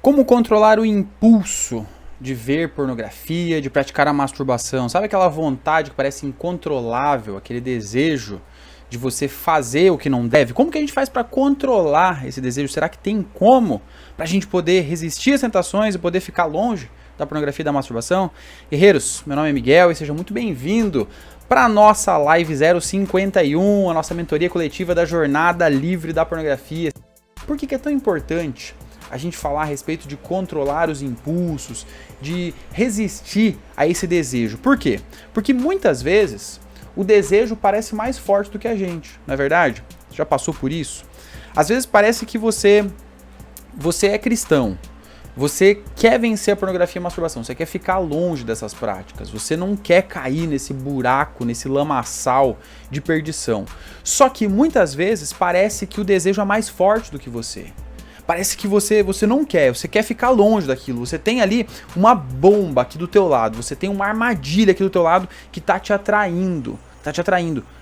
Como controlar o impulso de ver pornografia, de praticar a masturbação? Sabe aquela vontade que parece incontrolável, aquele desejo de você fazer o que não deve? Como que a gente faz para controlar esse desejo? Será que tem como para a gente poder resistir às tentações e poder ficar longe da pornografia e da masturbação? Guerreiros, meu nome é Miguel e seja muito bem-vindo para a nossa live 051, a nossa mentoria coletiva da jornada livre da pornografia. Por que é tão importante a gente falar a respeito de controlar os impulsos, de resistir a esse desejo? Por quê? Porque muitas vezes o desejo parece mais forte do que a gente, não é verdade? Você já passou por isso? Às vezes parece que você é cristão, você quer vencer a pornografia e a masturbação, você quer ficar longe dessas práticas, você não quer cair nesse buraco, nesse lamaçal de perdição. Só que muitas vezes parece que o desejo é mais forte do que você. Parece que você não quer, você quer ficar longe daquilo. Você tem ali uma bomba aqui do teu lado, você tem uma armadilha aqui do teu lado que tá te atraindo,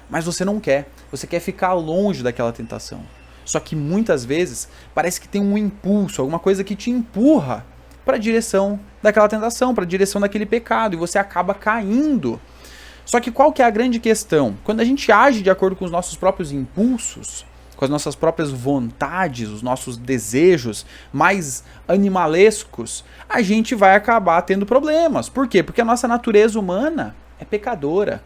mas você não quer. Você quer ficar longe daquela tentação. Só que muitas vezes parece que tem um impulso, alguma coisa que te empurra para a direção daquela tentação, para a direção daquele pecado, e você acaba caindo. Só que qual que é a grande questão? Quando a gente age de acordo com os nossos próprios impulsos, com as nossas próprias vontades, os nossos desejos mais animalescos, a gente vai acabar tendo problemas. Por quê? Porque a nossa natureza humana é pecadora.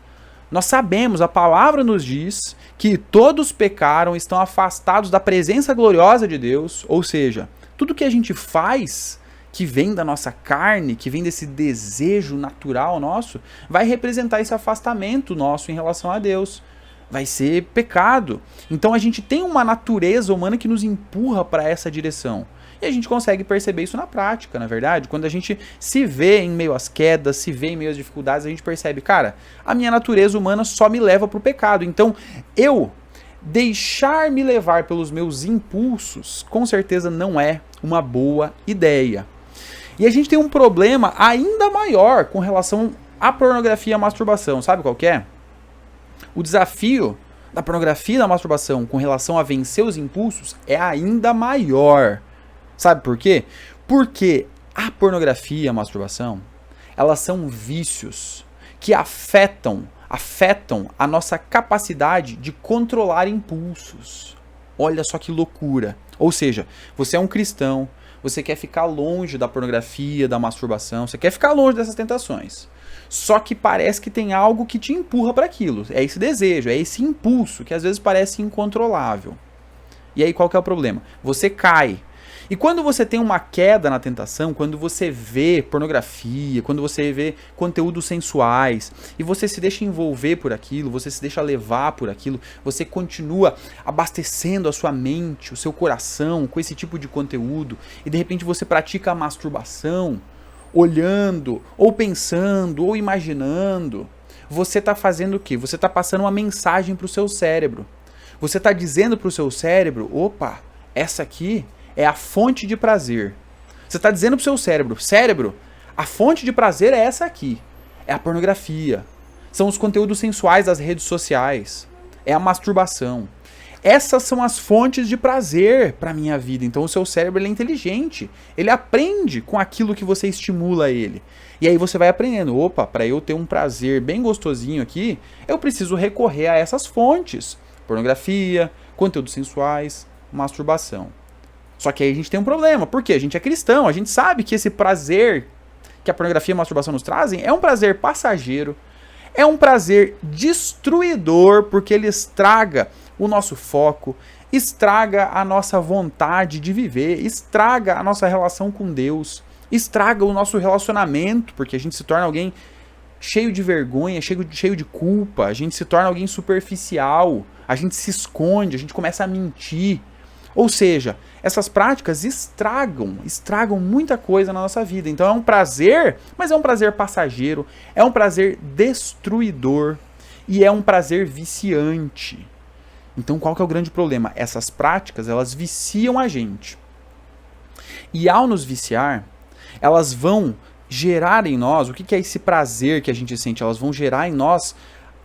Nós sabemos, a palavra nos diz que todos pecaram, estão afastados da presença gloriosa de Deus, ou seja, tudo que a gente faz que vem da nossa carne, que vem desse desejo natural nosso, vai representar esse afastamento nosso em relação a Deus. Vai ser pecado. Então a gente tem uma natureza humana que nos empurra para essa direção. E a gente consegue perceber isso na prática, na verdade. Quando a gente se vê em meio às quedas, se vê em meio às dificuldades, a gente percebe, cara, a minha natureza humana só me leva para o pecado. Então eu deixar me levar pelos meus impulsos, com certeza não é uma boa ideia. E a gente tem um problema ainda maior com relação à pornografia e à masturbação. Sabe qual que é? O desafio da pornografia e da masturbação com relação a vencer os impulsos é ainda maior. Sabe por quê? Porque a pornografia e a masturbação, elas são vícios que afetam a nossa capacidade de controlar impulsos. Olha só que loucura. Ou seja, você é um cristão, você quer ficar longe da pornografia, da masturbação, você quer ficar longe dessas tentações. Só que parece que tem algo que te empurra para aquilo. É esse desejo, é esse impulso que às vezes parece incontrolável. E aí qual que é o problema? Você cai. E quando você tem uma queda na tentação, quando você vê pornografia, quando você vê conteúdos sensuais, e você se deixa envolver por aquilo, você se deixa levar por aquilo, você continua abastecendo a sua mente, o seu coração com esse tipo de conteúdo, e de repente você pratica a masturbação, olhando, ou pensando, ou imaginando, você está fazendo o quê? Você está passando uma mensagem para o seu cérebro. Você está dizendo para o seu cérebro, opa, essa aqui é a fonte de prazer. Você está dizendo para o seu cérebro, a fonte de prazer é essa aqui. É a pornografia. São os conteúdos sensuais das redes sociais. É a masturbação. Essas são as fontes de prazer para a minha vida. Então o seu cérebro ele é inteligente. Ele aprende com aquilo que você estimula ele. E aí você vai aprendendo. Opa, para eu ter um prazer bem gostosinho aqui, eu preciso recorrer a essas fontes. Pornografia, conteúdos sensuais, masturbação. Só que aí a gente tem um problema. Por quê? A gente é cristão. A gente sabe que esse prazer que a pornografia e a masturbação nos trazem é um prazer passageiro. É um prazer destruidor, porque ele estraga o nosso foco, estraga a nossa vontade de viver, estraga a nossa relação com Deus, estraga o nosso relacionamento, porque a gente se torna alguém cheio de vergonha, cheio de culpa, a gente se torna alguém superficial, a gente se esconde, a gente começa a mentir. Ou seja, essas práticas estragam muita coisa na nossa vida. Então é um prazer, mas é um prazer passageiro, é um prazer destruidor e é um prazer viciante. Então qual que é o grande problema? Essas práticas, elas viciam a gente. E ao nos viciar, elas vão gerar em nós, o que é esse prazer que a gente sente? Elas vão gerar em nós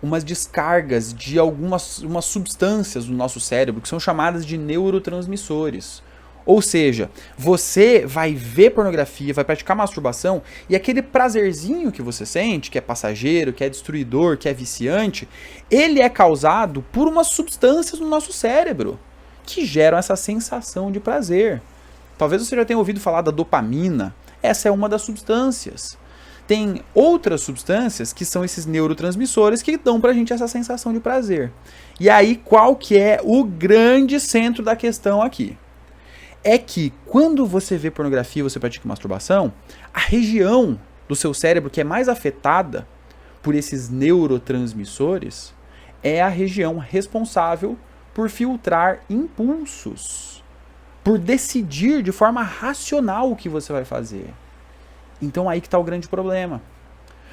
umas descargas de umas substâncias no nosso cérebro que são chamadas de neurotransmissores. Ou seja, você vai ver pornografia, vai praticar masturbação e aquele prazerzinho que você sente, que é passageiro, que é destruidor, que é viciante, ele é causado por umas substâncias no nosso cérebro que geram essa sensação de prazer. Talvez você já tenha ouvido falar da dopamina. Essa é uma das substâncias. Tem outras substâncias que são esses neurotransmissores que dão pra gente essa sensação de prazer. E aí, qual que é o grande centro da questão aqui? É que quando você vê pornografia, você pratica masturbação, a região do seu cérebro que é mais afetada por esses neurotransmissores é a região responsável por filtrar impulsos, por decidir de forma racional o que você vai fazer. Então aí que está o grande problema.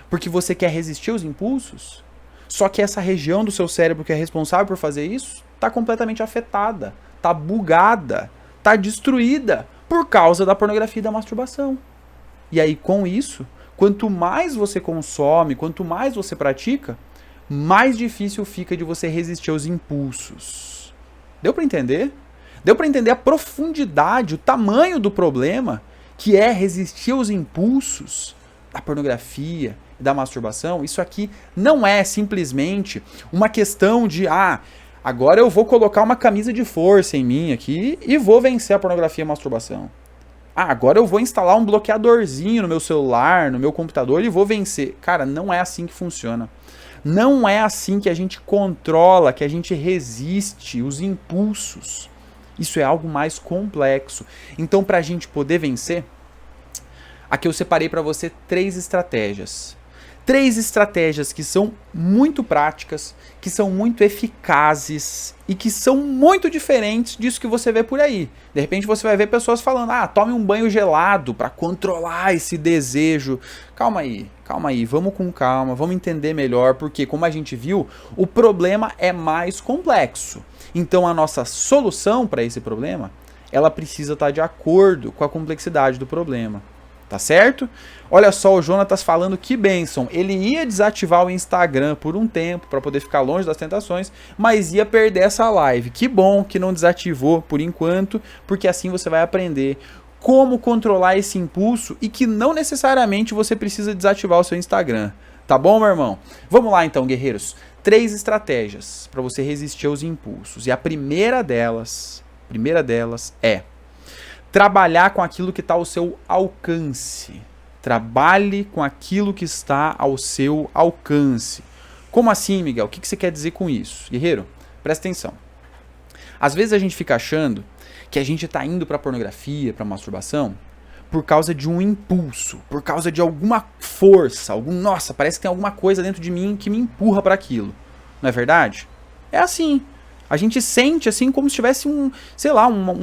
Porque você quer resistir aos impulsos, só que essa região do seu cérebro que é responsável por fazer isso está completamente afetada, está bugada, está destruída por causa da pornografia e da masturbação. E aí com isso, quanto mais você consome, quanto mais você pratica, mais difícil fica de você resistir aos impulsos. Deu para entender? Deu para entender a profundidade, o tamanho do problema que é resistir aos impulsos da pornografia e da masturbação? Isso aqui não é simplesmente uma questão de agora eu vou colocar uma camisa de força em mim aqui e vou vencer a pornografia e a masturbação. Agora eu vou instalar um bloqueadorzinho no meu celular, no meu computador e vou vencer. Cara, não é assim que funciona. Não é assim que a gente controla, que a gente resiste os impulsos. Isso é algo mais complexo. Então, para a gente poder vencer, aqui eu separei para você 3 estratégias. 3 estratégias que são muito práticas, que são muito eficazes e que são muito diferentes disso que você vê por aí. De repente você vai ver pessoas falando, tome um banho gelado para controlar esse desejo. Calma aí, vamos com calma, vamos entender melhor, porque como a gente viu, o problema é mais complexo. Então a nossa solução para esse problema, ela precisa estar de acordo com a complexidade do problema. Tá certo? Olha só, o Jonatas falando que bênção. Ele ia desativar o Instagram por um tempo para poder ficar longe das tentações, mas ia perder essa live. Que bom que não desativou por enquanto, porque assim você vai aprender como controlar esse impulso e que não necessariamente você precisa desativar o seu Instagram. Tá bom, meu irmão? Vamos lá então, guerreiros. 3 estratégias para você resistir aos impulsos. E a primeira delas é trabalhar com aquilo que está ao seu alcance. Trabalhe com aquilo que está ao seu alcance. Como assim, Miguel? O que você quer dizer com isso? Guerreiro, presta atenção. Às vezes a gente fica achando que a gente está indo para pornografia, para masturbação, por causa de um impulso, por causa de alguma força, nossa, parece que tem alguma coisa dentro de mim que me empurra para aquilo. Não é verdade? É assim. A gente sente assim como se tivesse um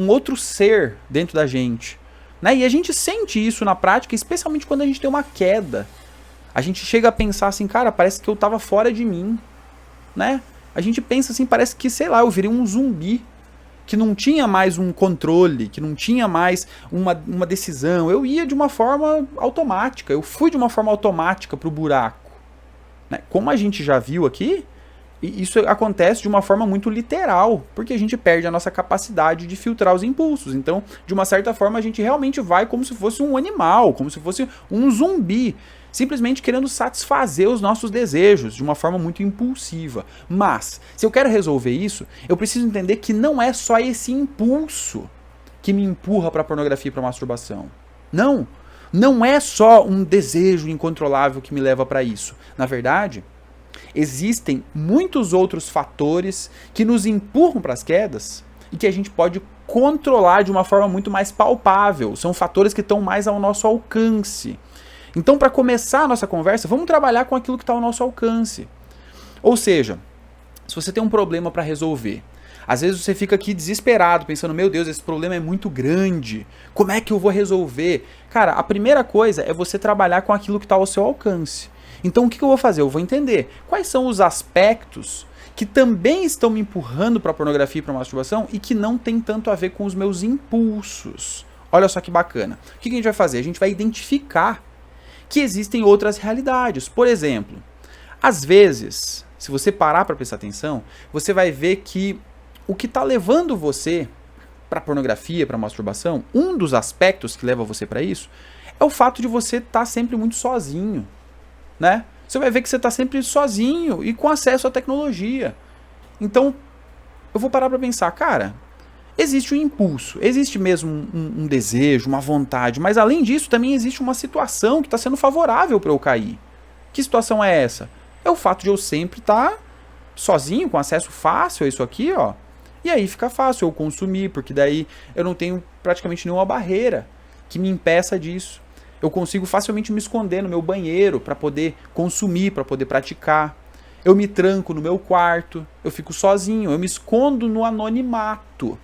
outro ser dentro da gente. Né? E a gente sente isso na prática, especialmente quando a gente tem uma queda. A gente chega a pensar assim, cara, parece que eu tava fora de mim. Né? A gente pensa assim, parece que, eu virei um zumbi. Que não tinha mais um controle, que não tinha mais uma decisão. Eu ia de uma forma automática, eu fui de uma forma automática pro buraco. Né? Como a gente já viu aqui, isso acontece de uma forma muito literal, porque a gente perde a nossa capacidade de filtrar os impulsos. Então, de uma certa forma, a gente realmente vai como se fosse um animal, como se fosse um zumbi, simplesmente querendo satisfazer os nossos desejos de uma forma muito impulsiva. Mas, se eu quero resolver isso, eu preciso entender que não é só esse impulso que me empurra para a pornografia e para a masturbação. Não é só um desejo incontrolável que me leva para isso. Na verdade, existem muitos outros fatores que nos empurram para as quedas e que a gente pode controlar de uma forma muito mais palpável. São fatores que estão mais ao nosso alcance. Então, para começar a nossa conversa, vamos trabalhar com aquilo que está ao nosso alcance. Ou seja, se você tem um problema para resolver, às vezes você fica aqui desesperado, pensando, meu Deus, esse problema é muito grande, como é que eu vou resolver? Cara, a primeira coisa é você trabalhar com aquilo que está ao seu alcance. Então, o que eu vou fazer? Eu vou entender quais são os aspectos que também estão me empurrando para a pornografia e para a masturbação e que não tem tanto a ver com os meus impulsos. Olha só que bacana. O que a gente vai fazer? A gente vai identificar que existem outras realidades. Por exemplo, às vezes, se você parar para prestar atenção, você vai ver que o que está levando você para pornografia, para masturbação, um dos aspectos que leva você para isso é o fato de você estar sempre muito sozinho, né? Você vai ver que você está sempre sozinho e com acesso à tecnologia. Então, eu vou parar para pensar, cara, existe um impulso, existe mesmo um desejo, uma vontade, mas além disso também existe uma situação que está sendo favorável para eu cair. Que situação é essa? É o fato de eu sempre estar sozinho, com acesso fácil a isso aqui, ó. E aí fica fácil eu consumir, porque daí eu não tenho praticamente nenhuma barreira que me impeça disso. Eu consigo facilmente me esconder no meu banheiro para poder consumir, para poder praticar. Eu me tranco no meu quarto, eu fico sozinho, eu me escondo no anonimato.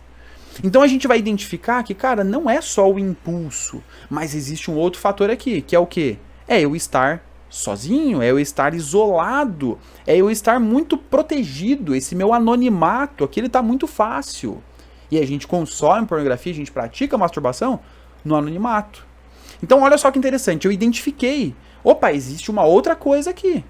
Então a gente vai identificar que, cara, não é só o impulso, mas existe um outro fator aqui, que é o quê? É eu estar sozinho, é eu estar isolado, é eu estar muito protegido, esse meu anonimato aqui ele tá muito fácil. E a gente consome pornografia, a gente pratica masturbação no anonimato. Então olha só que interessante, eu identifiquei, opa, existe uma outra coisa aqui.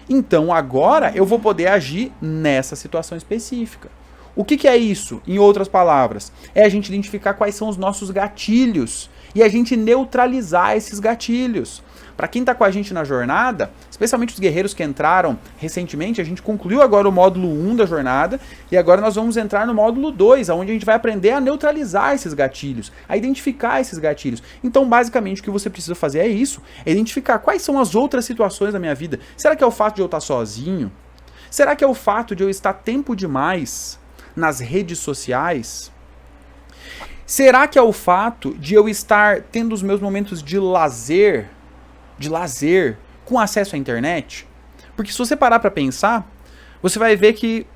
Então agora eu vou poder agir nessa situação específica. O que é isso? Em outras palavras, é a gente identificar quais são os nossos gatilhos e a gente neutralizar esses gatilhos. Para quem está com a gente na jornada, especialmente os guerreiros que entraram recentemente, a gente concluiu agora o módulo 1 da jornada e agora nós vamos entrar no módulo 2, onde a gente vai aprender a neutralizar esses gatilhos, a identificar esses gatilhos. Então, basicamente, o que você precisa fazer é isso, é identificar quais são as outras situações da minha vida. Será que é o fato de eu estar sozinho? Será que é o fato de eu estar tempo demais nas redes sociais? Será que é o fato de eu estar tendo os meus momentos de lazer com acesso à internet? Porque se você parar para pensar, você vai ver que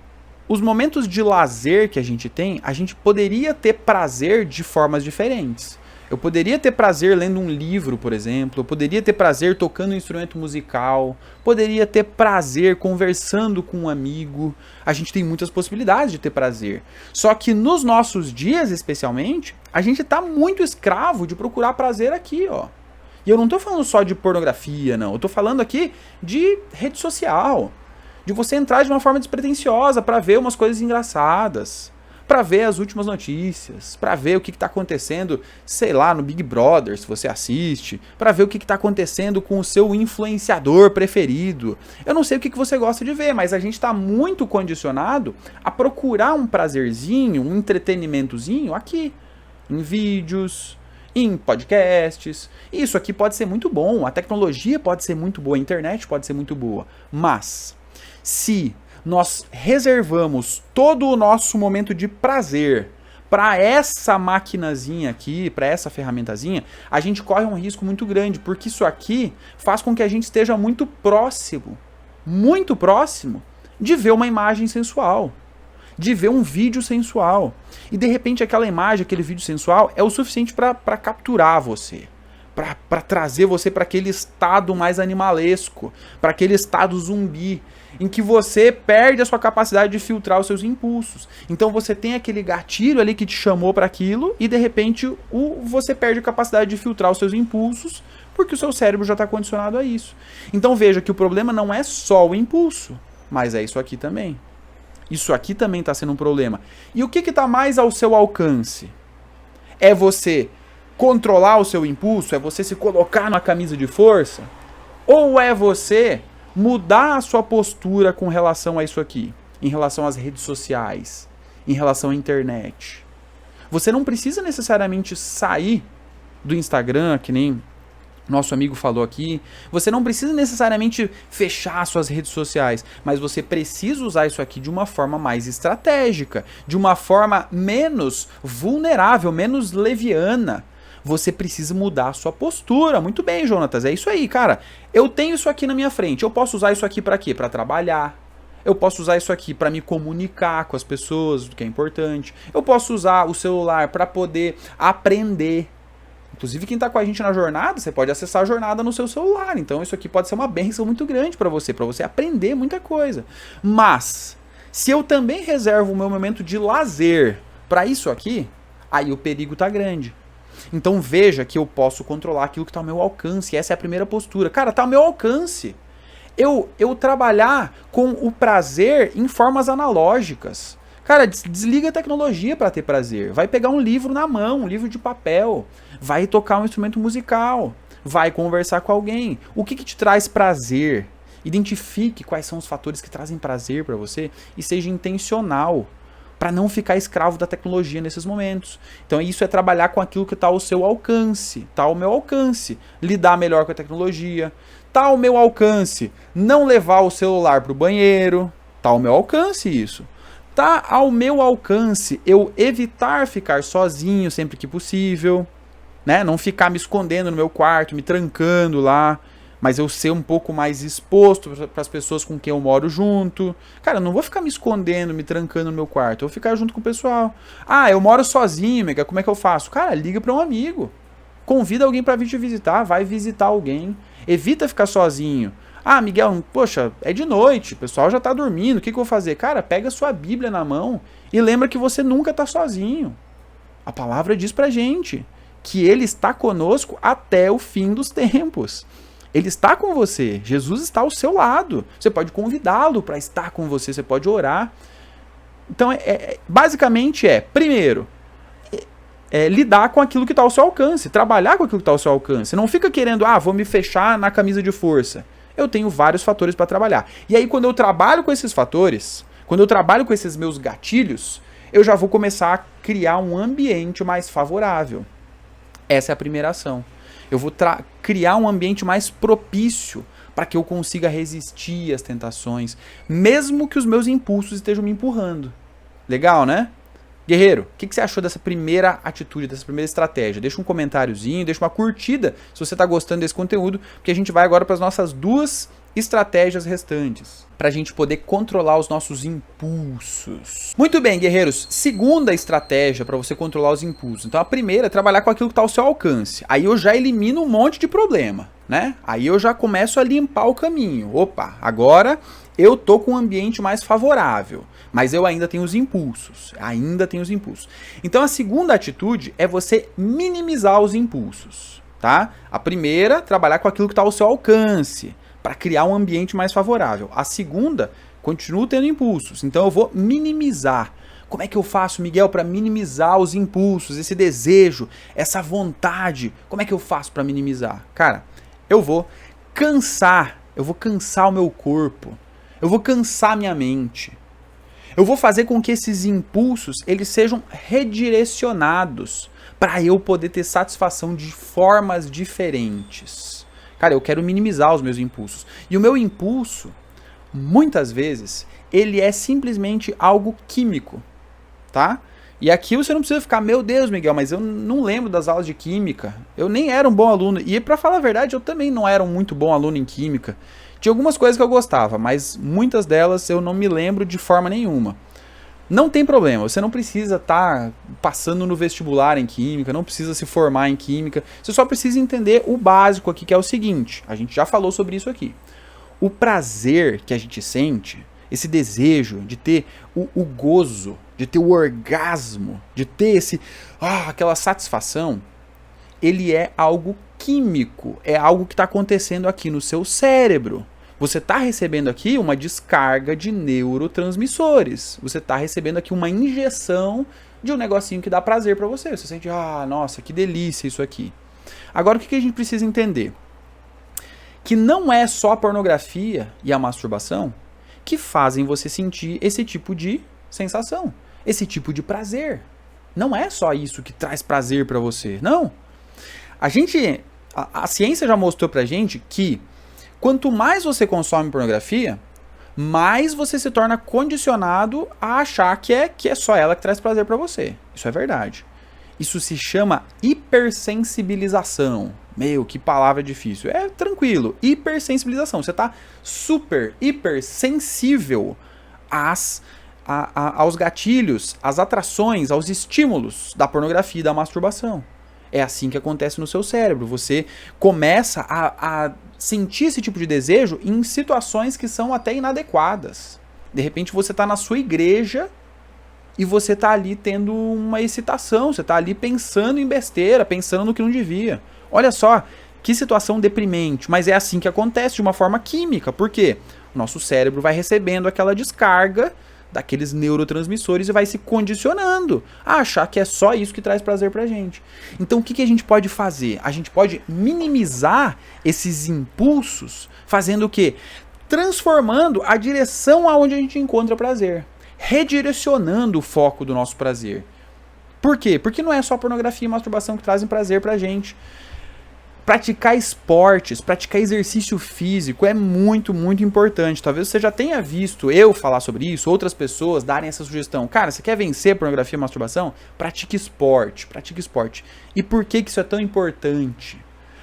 os momentos de lazer que a gente tem, a gente poderia ter prazer de formas diferentes. Eu poderia ter prazer lendo um livro, por exemplo, eu poderia ter prazer tocando um instrumento musical, poderia ter prazer conversando com um amigo. A gente tem muitas possibilidades de ter prazer. Só que nos nossos dias, especialmente, a gente está muito escravo de procurar prazer aqui, ó. E eu não estou falando só de pornografia, não. Eu estou falando aqui de rede social. De você entrar de uma forma despretensiosa para ver umas coisas engraçadas. Para ver as últimas notícias. Para ver o que está acontecendo, sei lá, no Big Brother, se você assiste. Para ver o que está acontecendo com o seu influenciador preferido. Eu não sei o que você gosta de ver, mas a gente está muito condicionado a procurar um prazerzinho, um entretenimentozinho aqui. Em vídeos, em podcasts. Isso aqui pode ser muito bom, a tecnologia pode ser muito boa, a internet pode ser muito boa, mas se nós reservamos todo o nosso momento de prazer para essa maquinazinha aqui, para essa ferramentazinha, a gente corre um risco muito grande, porque isso aqui faz com que a gente esteja muito próximo de ver uma imagem sensual, de ver um vídeo sensual. E de repente aquela imagem, aquele vídeo sensual é o suficiente para capturar você, para trazer você para aquele estado mais animalesco, para aquele estado zumbi, em que você perde a sua capacidade de filtrar os seus impulsos. Então você tem aquele gatilho ali que te chamou para aquilo e de repente você perde a capacidade de filtrar os seus impulsos porque o seu cérebro já está condicionado a isso. Então veja que o problema não é só o impulso, mas é isso aqui também. Isso aqui também está sendo um problema. E o que está mais ao seu alcance? É você controlar o seu impulso? É você se colocar na camisa de força? Ou é você mudar a sua postura com relação a isso aqui? Em relação às redes sociais? Em relação à internet? Você não precisa necessariamente sair do Instagram, que nem nosso amigo falou aqui. Você não precisa necessariamente fechar suas redes sociais, mas você precisa usar isso aqui de uma forma mais estratégica, de uma forma menos vulnerável, menos leviana. Você precisa mudar a sua postura. Muito bem, Jonatas, é isso aí, cara. Eu tenho isso aqui na minha frente. Eu posso usar isso aqui para quê? Para trabalhar. Eu posso usar isso aqui para me comunicar com as pessoas, o que é importante. Eu posso usar o celular para poder aprender. Inclusive, quem está com a gente na jornada, você pode acessar a jornada no seu celular. Então, isso aqui pode ser uma bênção muito grande para você aprender muita coisa. Mas, se eu também reservo o meu momento de lazer para isso aqui, aí o perigo está grande. Então, veja que eu posso controlar aquilo que está ao meu alcance. Essa é a primeira postura. Cara, está ao meu alcance. Eu trabalhar com o prazer em formas analógicas. Cara, desliga a tecnologia para ter prazer. Vai pegar um livro na mão, um livro de papel. Vai tocar um instrumento musical. Vai conversar com alguém. O que te traz prazer? Identifique quais são os fatores que trazem prazer para você e seja intencional para não ficar escravo da tecnologia nesses momentos. Então isso é trabalhar com aquilo que está ao seu alcance, está ao meu alcance, lidar melhor com a tecnologia, está ao meu alcance, não levar o celular para o banheiro, está ao meu alcance isso. Está ao meu alcance eu evitar ficar sozinho sempre que possível, né? Não ficar me escondendo no meu quarto, me trancando lá, mas eu ser um pouco mais exposto para as pessoas com quem eu moro junto. Cara, eu não vou ficar me escondendo, me trancando no meu quarto, eu vou ficar junto com o pessoal. Ah, eu moro sozinho, amiga, como é que eu faço? Cara, liga para um amigo. Convida alguém para vir te visitar, vai visitar alguém. Evita ficar sozinho. Ah, Miguel, poxa, é de noite, o pessoal já tá dormindo, o que eu vou fazer? Cara, pega a sua Bíblia na mão e lembra que você nunca tá sozinho. A palavra diz pra gente que ele está conosco até o fim dos tempos. Ele está com você, Jesus está ao seu lado. Você pode convidá-lo para estar com você, você pode orar. Então, basicamente primeiro, lidar com aquilo que está ao seu alcance, trabalhar com aquilo que está ao seu alcance. Não fica querendo, vou me fechar na camisa de força. Eu tenho vários fatores para trabalhar. E aí, quando eu trabalho com esses fatores, quando eu trabalho com esses meus gatilhos, eu já vou começar a criar um ambiente mais favorável. Essa é a primeira ação. Eu vou criar um ambiente mais propício para que eu consiga resistir às tentações, mesmo que os meus impulsos estejam me empurrando. Legal, né? Guerreiro, o que você achou dessa primeira atitude, dessa primeira estratégia? Deixa um comentáriozinho, deixa uma curtida se você está gostando desse conteúdo, porque a gente vai agora para as nossas 2 estratégias restantes, para a gente poder controlar os nossos impulsos. Muito bem, guerreiros, segunda estratégia para você controlar os impulsos. Então a primeira é trabalhar com aquilo que está ao seu alcance. Aí eu já elimino um monte de problema, né? Aí eu já começo a limpar o caminho. Opa, agora eu tô com um ambiente mais favorável, mas eu ainda tenho os impulsos, Então a segunda atitude é você minimizar os impulsos, tá? A primeira, trabalhar com aquilo que está ao seu alcance, para criar um ambiente mais favorável. A segunda, continuo tendo impulsos, então eu vou minimizar. Como é que eu faço, Miguel, para minimizar os impulsos, esse desejo, essa vontade? Como é que eu faço para minimizar? Cara, eu vou cansar o meu corpo, eu vou cansar minha mente. Eu vou fazer com que esses impulsos eles sejam redirecionados para eu poder ter satisfação de formas diferentes. Cara, eu quero minimizar os meus impulsos. E o meu impulso, muitas vezes, ele é simplesmente algo químico, tá? E aqui você não precisa ficar, meu Deus, Miguel, mas eu não lembro das aulas de química. Eu nem era um bom aluno. E para falar a verdade, eu também não era um muito bom aluno em química. Tinha algumas coisas que eu gostava, mas muitas delas eu não me lembro de forma nenhuma. Não tem problema, você não precisa estar passando no vestibular em química, não precisa se formar em química, você só precisa entender o básico aqui, que é o seguinte, a gente já falou sobre isso aqui. O prazer que a gente sente, esse desejo de ter o gozo, de ter o orgasmo, de ter aquela satisfação, ele é algo químico, é algo que está acontecendo aqui no seu cérebro. Você está recebendo aqui uma descarga de neurotransmissores. Você está recebendo aqui uma injeção de um negocinho que dá prazer para você. Você sente, nossa, que delícia isso aqui. Agora, o que a gente precisa entender? Que não é só a pornografia e a masturbação que fazem você sentir esse tipo de sensação, esse tipo de prazer. Não é só isso que traz prazer para você, não. A ciência já mostrou pra gente que quanto mais você consome pornografia, mais você se torna condicionado a achar que é só ela que traz prazer pra você. Isso é verdade. Isso se chama hipersensibilização. Meu, que palavra difícil. É tranquilo. Hipersensibilização. Você tá hipersensível aos gatilhos, às atrações, aos estímulos da pornografia e da masturbação. É assim que acontece no seu cérebro. Você começa a sentir esse tipo de desejo em situações que são até inadequadas. De repente você está na sua igreja e você está ali tendo uma excitação. Você está ali pensando em besteira, pensando no que não devia. Olha só, que situação deprimente. Mas é assim que acontece, de uma forma química. Por quê? O nosso cérebro vai recebendo aquela descarga daqueles neurotransmissores e vai se condicionando a achar que é só isso que traz prazer pra gente. Então o que a gente pode fazer? A gente pode minimizar esses impulsos fazendo o quê? Transformando a direção aonde a gente encontra prazer. Redirecionando o foco do nosso prazer. Por quê? Porque não é só pornografia e masturbação que trazem prazer pra gente. Praticar esportes, praticar exercício físico é muito, muito importante. Talvez você já tenha visto eu falar sobre isso, outras pessoas darem essa sugestão. Cara, você quer vencer pornografia e masturbação? Pratique esporte, pratique esporte. E por que isso é tão importante?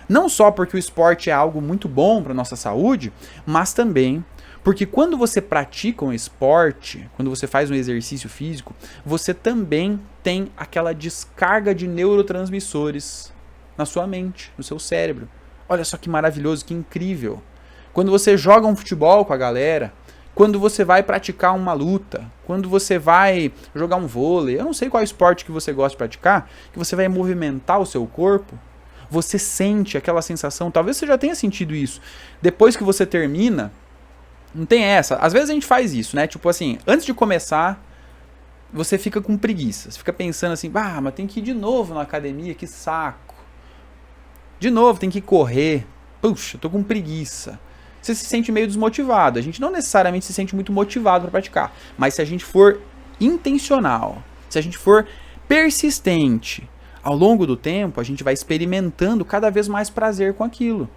Não só porque o esporte é algo muito bom para nossa saúde, mas também porque quando você pratica um esporte, quando você faz um exercício físico, você também tem aquela descarga de neurotransmissores na sua mente, no seu cérebro. Olha só que maravilhoso, que incrível. Quando você joga um futebol com a galera, quando você vai praticar uma luta, quando você vai jogar um vôlei, eu não sei qual esporte que você gosta de praticar, que você vai movimentar o seu corpo, você sente aquela sensação, talvez você já tenha sentido isso. Depois que você termina, não tem essa. Às vezes a gente faz isso, né? Tipo assim, antes de começar, você fica com preguiça. Você fica pensando assim, mas tem que ir de novo na academia, que saco. De novo, tem que correr. Puxa, eu tô com preguiça. Você se sente meio desmotivado. A gente não necessariamente se sente muito motivado para praticar. Mas se a gente for intencional, se a gente for persistente, ao longo do tempo, a gente vai experimentando cada vez mais prazer com aquilo.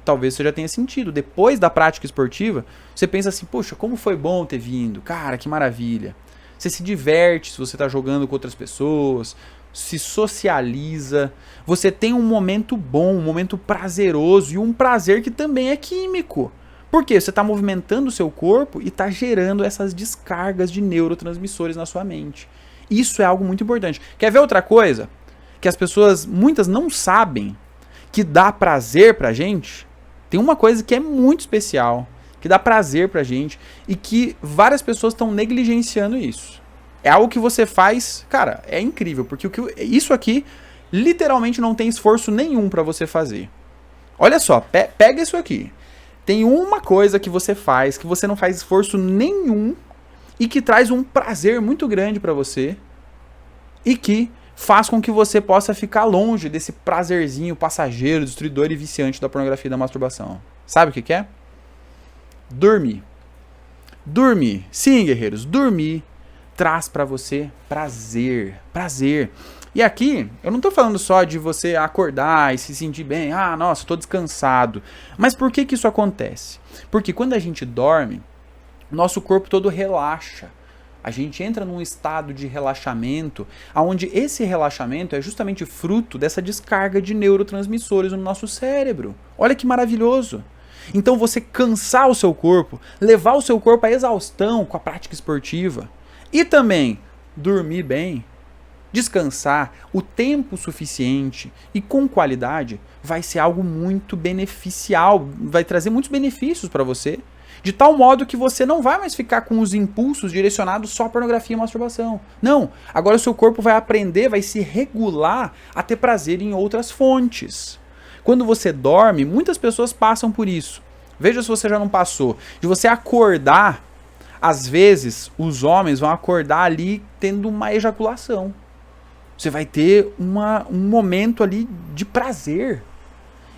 Talvez você já tenha sentido. Depois da prática esportiva, você pensa assim, poxa, como foi bom ter vindo. Cara, que maravilha. Você se diverte se você está jogando com outras pessoas, se socializa, você tem um momento bom, um momento prazeroso e um prazer que também é químico. Por quê? Você está movimentando o seu corpo e está gerando essas descargas de neurotransmissores na sua mente. Isso é algo muito importante. Quer ver outra coisa? Que as pessoas, muitas não sabem que dá prazer pra gente? Tem uma coisa que é muito especial, que dá prazer pra gente e que várias pessoas estão negligenciando isso. É algo que você faz, cara, é incrível, porque isso aqui literalmente não tem esforço nenhum pra você fazer. Olha só, pega isso aqui. Tem uma coisa que você faz, que você não faz esforço nenhum e que traz um prazer muito grande pra você e que faz com que você possa ficar longe desse prazerzinho passageiro, destruidor e viciante da pornografia e da masturbação. Sabe o que é? Dormir. Dormir. Sim, guerreiros, dormir traz pra você prazer. Prazer. E aqui, eu não tô falando só de você acordar e se sentir bem. Ah, nossa, tô descansado. Mas por que isso acontece? Porque quando a gente dorme, nosso corpo todo relaxa. A gente entra num estado de relaxamento, onde esse relaxamento é justamente fruto dessa descarga de neurotransmissores no nosso cérebro. Olha que maravilhoso! Então você cansar o seu corpo, levar o seu corpo à exaustão com a prática esportiva e também dormir bem, descansar o tempo suficiente e com qualidade, vai ser algo muito beneficial, vai trazer muitos benefícios para você. De tal modo que você não vai mais ficar com os impulsos direcionados só à pornografia e masturbação. Não, agora o seu corpo vai aprender, vai se regular a ter prazer em outras fontes. Quando você dorme, muitas pessoas passam por isso. Veja se você já não passou. De você acordar, às vezes os homens vão acordar ali tendo uma ejaculação. Você vai ter um momento ali de prazer.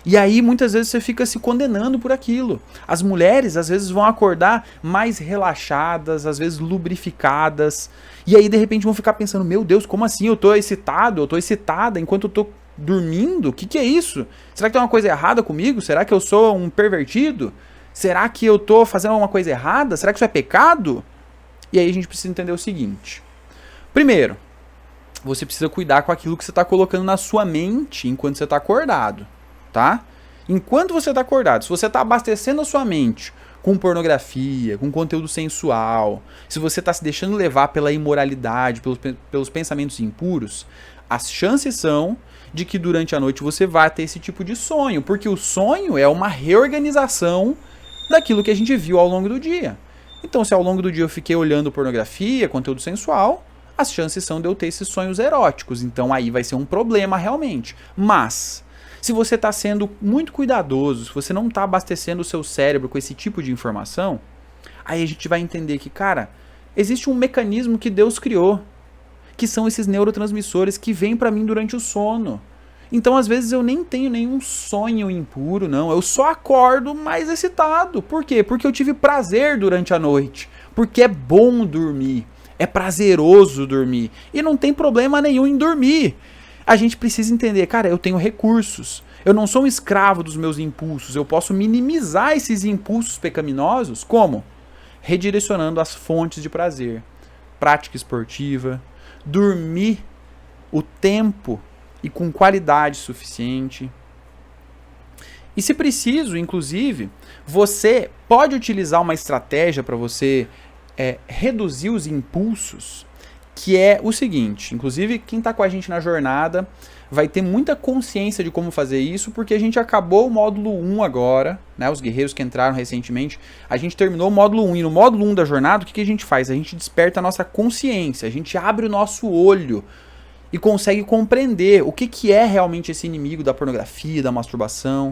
E aí muitas vezes você fica se condenando por aquilo. As mulheres às vezes vão acordar mais relaxadas, às vezes lubrificadas. E aí de repente vão ficar pensando, meu Deus, como assim? Eu tô excitado, eu tô excitada enquanto eu tô dormindo? O que é isso? Será que tem uma coisa errada comigo? Será que eu sou um pervertido? Será que eu tô fazendo alguma coisa errada? Será que isso é pecado? E aí a gente precisa entender o seguinte. Primeiro, você precisa cuidar com aquilo que você está colocando na sua mente enquanto você está acordado. Tá? Enquanto você está acordado, se você está abastecendo a sua mente com pornografia, com conteúdo sensual, se você está se deixando levar pela imoralidade, pelos pensamentos impuros, as chances são de que durante a noite você vai ter esse tipo de sonho, porque o sonho é uma reorganização daquilo que a gente viu ao longo do dia. Então, se ao longo do dia eu fiquei olhando pornografia, conteúdo sensual, as chances são de eu ter esses sonhos eróticos. Então aí vai ser um problema realmente. Mas se você está sendo muito cuidadoso, se você não está abastecendo o seu cérebro com esse tipo de informação, aí a gente vai entender que, cara, Existe um mecanismo que Deus criou, que são esses neurotransmissores que vêm para mim durante o sono. Então, às vezes, eu nem tenho nenhum sonho impuro, não. Eu só acordo mais excitado. Por quê? Porque eu tive prazer durante a noite. Porque é bom dormir. É prazeroso dormir. E não tem problema nenhum em dormir. A gente precisa entender, cara, eu tenho recursos. Eu não sou um escravo dos meus impulsos. Eu posso minimizar esses impulsos pecaminosos. Como? Redirecionando as fontes de prazer. Prática esportiva. Dormir o tempo e com qualidade suficiente. E se preciso, inclusive, você pode utilizar uma estratégia para você reduzir os impulsos, que é o seguinte, inclusive quem está com a gente na jornada vai ter muita consciência de como fazer isso, porque a gente acabou o módulo 1 agora, né, os guerreiros que entraram recentemente, a gente terminou o módulo 1, e no módulo 1 da jornada, o que a gente faz? A gente desperta a nossa consciência, a gente abre o nosso olho, e consegue compreender o que é realmente esse inimigo da pornografia, da masturbação,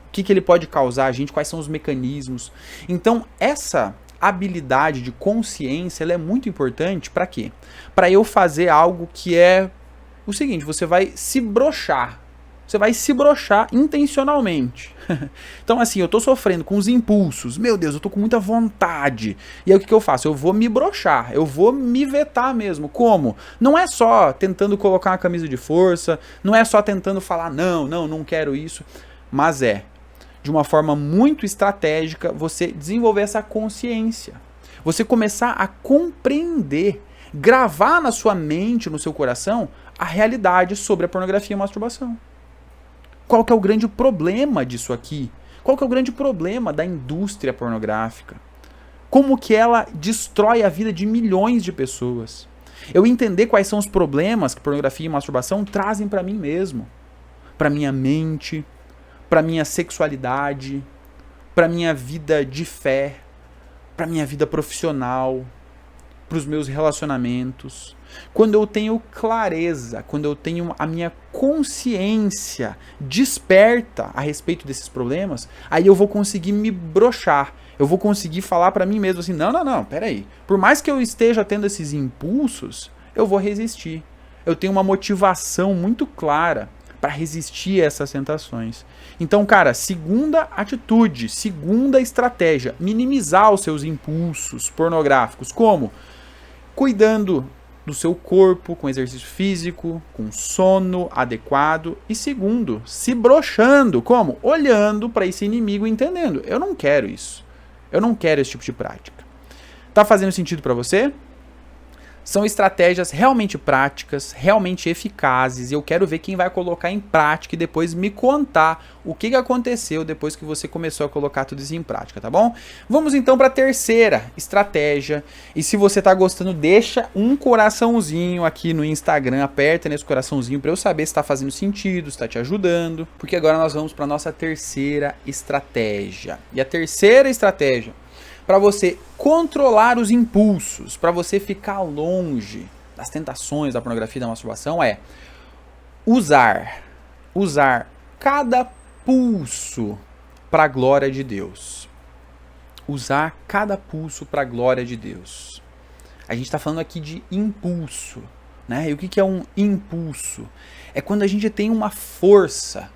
o que ele pode causar a gente, quais são os mecanismos. Então, essa habilidade de consciência ela é muito importante para quê? Para eu fazer algo que é o seguinte, você vai se broxar. Você vai se broxar intencionalmente. Então, assim, eu tô sofrendo com os impulsos. Meu Deus, eu tô com muita vontade. E aí o que eu faço? Eu vou me broxar. Eu vou me vetar mesmo. Como? Não é só tentando colocar uma camisa de força. Não é só tentando falar, não quero isso. Mas é, de uma forma muito estratégica, você desenvolver essa consciência. Você começar a compreender, gravar na sua mente, no seu coração, a realidade sobre a pornografia e a masturbação. Qual que é o grande problema disso aqui? Qual que é o grande problema da indústria pornográfica? Como que ela destrói a vida de milhões de pessoas? Eu entender quais são os problemas que pornografia e masturbação trazem para mim mesmo, para minha mente, para minha sexualidade, para minha vida de fé, para minha vida profissional, para os meus relacionamentos. Quando eu tenho clareza, quando eu tenho a minha consciência desperta a respeito desses problemas, aí eu vou conseguir me broxar. Eu vou conseguir falar para mim mesmo assim, não, peraí. Por mais que eu esteja tendo esses impulsos, eu vou resistir. Eu tenho uma motivação muito clara para resistir a essas tentações. Então, cara, segunda atitude, segunda estratégia, minimizar os seus impulsos pornográficos. Como? Cuidando do seu corpo, com exercício físico, com sono adequado. E segundo, se broxando. Como? Olhando para esse inimigo e entendendo. Eu não quero isso. Eu não quero esse tipo de prática. Tá fazendo sentido para você? São estratégias realmente práticas, realmente eficazes, e eu quero ver quem vai colocar em prática e depois me contar o que aconteceu depois que você começou a colocar tudo isso em prática, tá bom? Vamos então para a terceira estratégia, e se você tá gostando, deixa um coraçãozinho aqui no Instagram, aperta nesse coraçãozinho para eu saber se está fazendo sentido, se está te ajudando, porque agora nós vamos para nossa terceira estratégia. E a terceira estratégia para você controlar os impulsos, para você ficar longe das tentações da pornografia e da masturbação é usar cada pulso para a glória de Deus. Usar cada pulso para a glória de Deus. A gente está falando aqui de impulso, né? E o que é um impulso? É quando a gente tem uma força,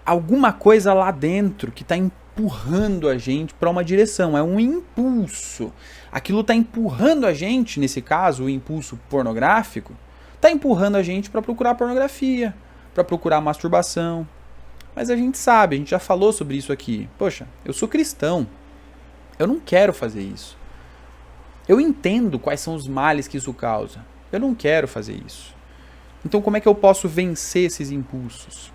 alguma coisa lá dentro que está empurrando a gente para uma direção, é um impulso. Aquilo está empurrando a gente, nesse caso, o impulso pornográfico, está empurrando a gente para procurar pornografia, para procurar masturbação. Mas a gente sabe, a gente já falou sobre isso aqui. Poxa, eu sou cristão, eu não quero fazer isso. Eu entendo quais são os males que isso causa, eu não quero fazer isso. Então como é que eu posso vencer esses impulsos?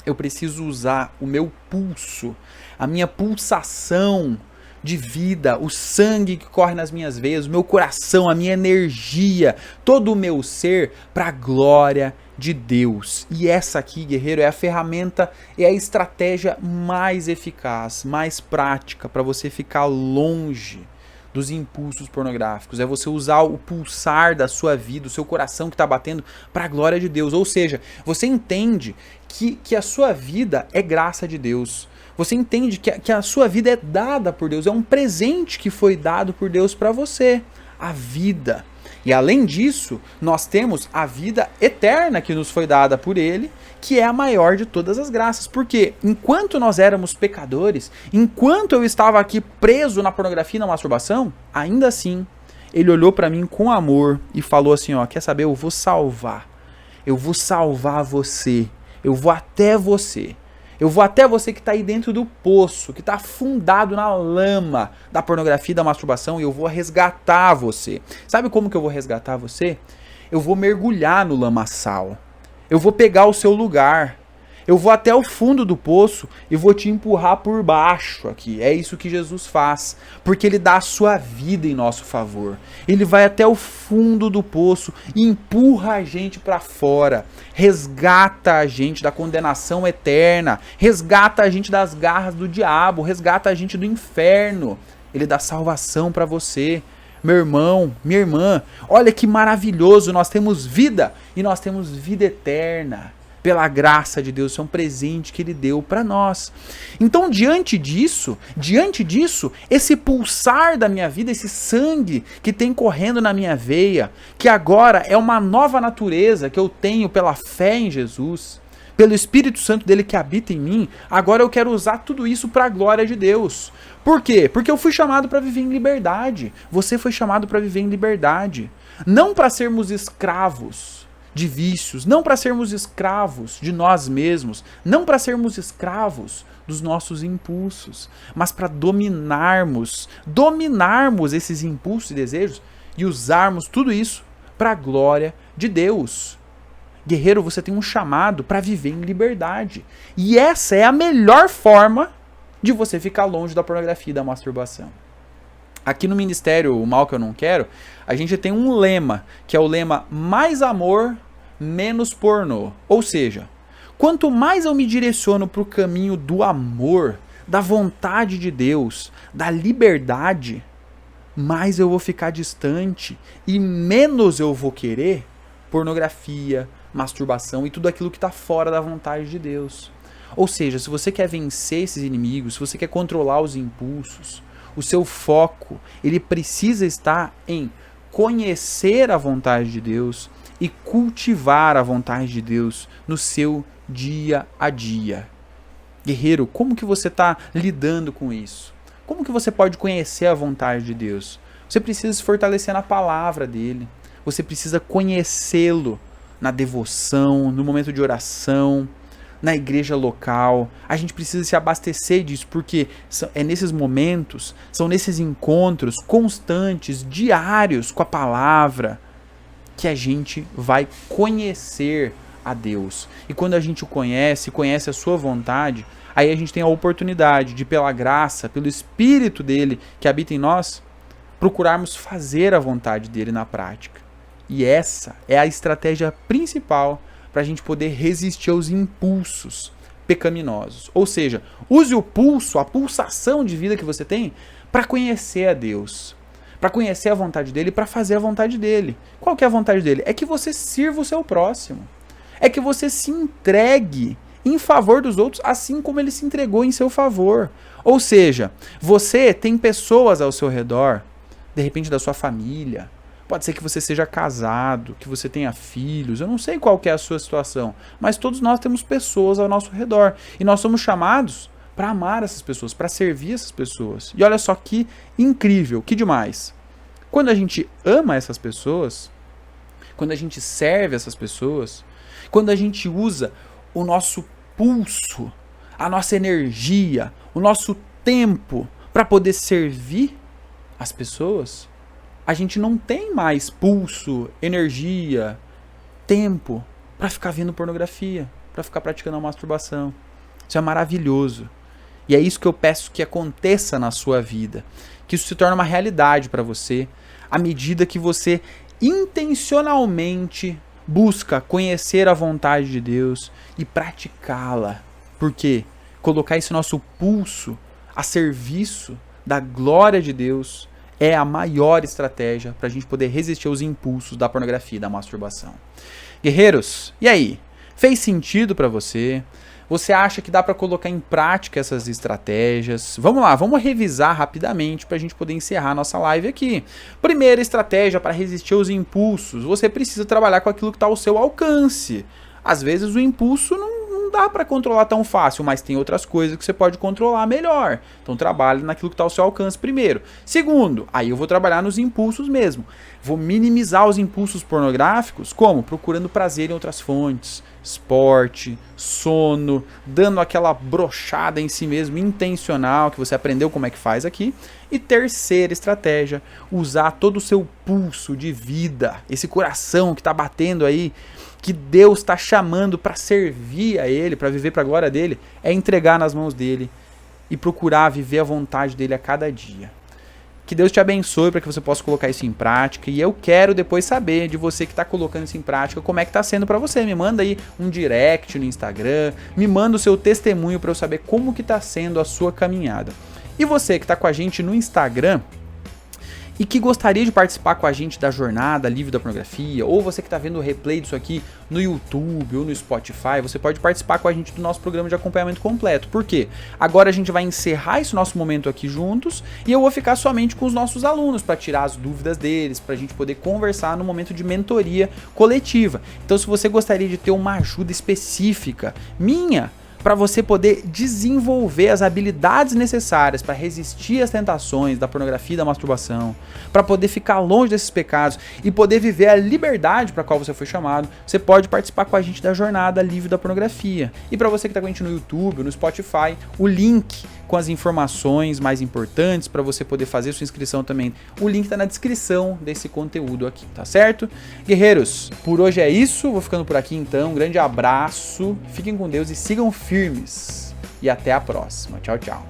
Eu preciso usar o meu pulso, a minha pulsação de vida, o sangue que corre nas minhas veias, o meu coração, a minha energia, todo o meu ser para a glória de Deus. E essa aqui, guerreiro, é a ferramenta, é a estratégia mais eficaz, mais prática para você ficar longe dos impulsos pornográficos. É você usar o pulsar da sua vida, o seu coração que está batendo para a glória de Deus. Ou seja, você entende que a sua vida é graça de Deus. Você entende que a sua vida é dada por Deus, é um presente que foi dado por Deus para você. a vida. E além disso, nós temos a vida eterna que nos foi dada por Ele, que é a maior de todas as graças. Porque enquanto nós éramos pecadores, enquanto eu estava aqui preso na pornografia e na masturbação, ainda assim, Ele olhou para mim com amor e falou assim, ó, quer saber, eu vou salvar você, eu vou até você. Eu vou até você que está aí dentro do poço, que está afundado na lama da pornografia e da masturbação, e eu vou resgatar você. Sabe como que eu vou resgatar você? Eu vou mergulhar no lamaçal. Eu vou pegar o seu lugar. Eu vou até o fundo do poço e vou te empurrar por baixo aqui. É isso que Jesus faz, porque Ele dá a sua vida em nosso favor. Ele vai até o fundo do poço e empurra a gente para fora. Resgata a gente da condenação eterna. Resgata a gente das garras do diabo. Resgata a gente do inferno. Ele dá salvação para você. Meu irmão, minha irmã, olha que maravilhoso. Nós temos vida e nós temos vida eterna. Pela graça de Deus, isso é um presente que Ele deu para nós. Então, diante disso, esse pulsar da minha vida, esse sangue que tem correndo na minha veia, que agora é uma nova natureza que eu tenho pela fé em Jesus, pelo Espírito Santo dele que habita em mim, agora eu quero usar tudo isso para a glória de Deus. Por quê? Porque eu fui chamado para viver em liberdade. Você foi chamado para viver em liberdade. Não para sermos escravos de vícios, não para sermos escravos de nós mesmos, não para sermos escravos dos nossos impulsos, mas para dominarmos esses impulsos e desejos e usarmos tudo isso para a glória de Deus. Guerreiro, você tem um chamado para viver em liberdade. E essa é a melhor forma de você ficar longe da pornografia e da masturbação. Aqui no Ministério O Mal Que Eu Não Quero, a gente tem um lema, que é o lema mais amor, menos pornô. Ou seja, quanto mais eu me direciono para o caminho do amor, da vontade de Deus, da liberdade, mais eu vou ficar distante e menos eu vou querer pornografia, masturbação e tudo aquilo que está fora da vontade de Deus. Ou seja, se você quer vencer esses inimigos, se você quer controlar os impulsos, o seu foco, ele precisa estar em conhecer a vontade de Deus e cultivar a vontade de Deus no seu dia a dia. Guerreiro, como que você está lidando com isso? Como que você pode conhecer a vontade de Deus? Você precisa se fortalecer na palavra dele. Você precisa conhecê-lo na devoção, no momento de oração, na igreja local. A gente precisa se abastecer disso, porque é nesses momentos, são nesses encontros constantes, diários com a palavra, que a gente vai conhecer a Deus. E quando a gente o conhece a sua vontade, aí a gente tem a oportunidade de, pela graça, pelo Espírito dele que habita em nós, procurarmos fazer a vontade dele na prática. E essa é a estratégia principal para a gente poder resistir aos impulsos pecaminosos. Ou seja, use o pulso, a pulsação de vida que você tem, para conhecer a Deus, para conhecer a vontade dele, para fazer a vontade dele. Qual que é a vontade dele? É que você sirva o seu próximo. É que você se entregue em favor dos outros, assim como ele se entregou em seu favor. Ou seja, você tem pessoas ao seu redor, de repente da sua família, pode ser que você seja casado, que você tenha filhos, eu não sei qual que é a sua situação, mas todos nós temos pessoas ao nosso redor. E nós somos chamados para amar essas pessoas, para servir essas pessoas. E olha só que incrível, que demais. Quando a gente ama essas pessoas, quando a gente serve essas pessoas, quando a gente usa o nosso pulso, a nossa energia, o nosso tempo para poder servir as pessoas, a gente não tem mais pulso, energia, tempo para ficar vendo pornografia, para ficar praticando a masturbação. Isso é maravilhoso. E é isso que eu peço que aconteça na sua vida. Que isso se torne uma realidade para você, à medida que você intencionalmente busca conhecer a vontade de Deus e praticá-la. Por quê? Colocar esse nosso pulso a serviço da glória de Deus é a maior estratégia para a gente poder resistir aos impulsos da pornografia e da masturbação. Guerreiros, e aí? Fez sentido para você? Você acha que dá para colocar em prática essas estratégias? Vamos lá, vamos revisar rapidamente para a gente poder encerrar nossa live aqui. Primeira estratégia para resistir aos impulsos: você precisa trabalhar com aquilo que está ao seu alcance. Às vezes o impulso não dá para controlar tão fácil, mas tem outras coisas que você pode controlar melhor. Então trabalhe naquilo que está ao seu alcance primeiro. Segundo, aí eu vou trabalhar nos impulsos mesmo. Vou minimizar os impulsos pornográficos, como? Procurando prazer em outras fontes, esporte, sono, dando aquela brochada em si mesmo intencional, que você aprendeu como é que faz aqui. E terceira estratégia, usar todo o seu pulso de vida, esse coração que está batendo aí, que Deus está chamando para servir a Ele, para viver para a glória dEle, é entregar nas mãos dEle e procurar viver a vontade dEle a cada dia. Que Deus te abençoe para que você possa colocar isso em prática, e eu quero depois saber de você que está colocando isso em prática, como é que está sendo para você. Me manda aí um direct no Instagram, me manda o seu testemunho para eu saber como que está sendo a sua caminhada. E você que está com a gente no Instagram e que gostaria de participar com a gente da jornada livre da pornografia, ou você que está vendo o replay disso aqui no YouTube ou no Spotify, você pode participar com a gente do nosso programa de acompanhamento completo. Por quê? Agora a gente vai encerrar esse nosso momento aqui juntos e eu vou ficar somente com os nossos alunos para tirar as dúvidas deles, para a gente poder conversar no momento de mentoria coletiva. Então, se você gostaria de ter uma ajuda específica minha, para você poder desenvolver as habilidades necessárias para resistir às tentações da pornografia e da masturbação, para poder ficar longe desses pecados e poder viver a liberdade para a qual você foi chamado, você pode participar com a gente da jornada livre da pornografia. E para você que está com a gente no YouTube, no Spotify, o link com as informações mais importantes para você poder fazer sua inscrição também, o link está na descrição desse conteúdo aqui, tá certo? Guerreiros, por hoje é isso, vou ficando por aqui então, um grande abraço, fiquem com Deus e sigam firmes, e até a próxima, tchau, tchau.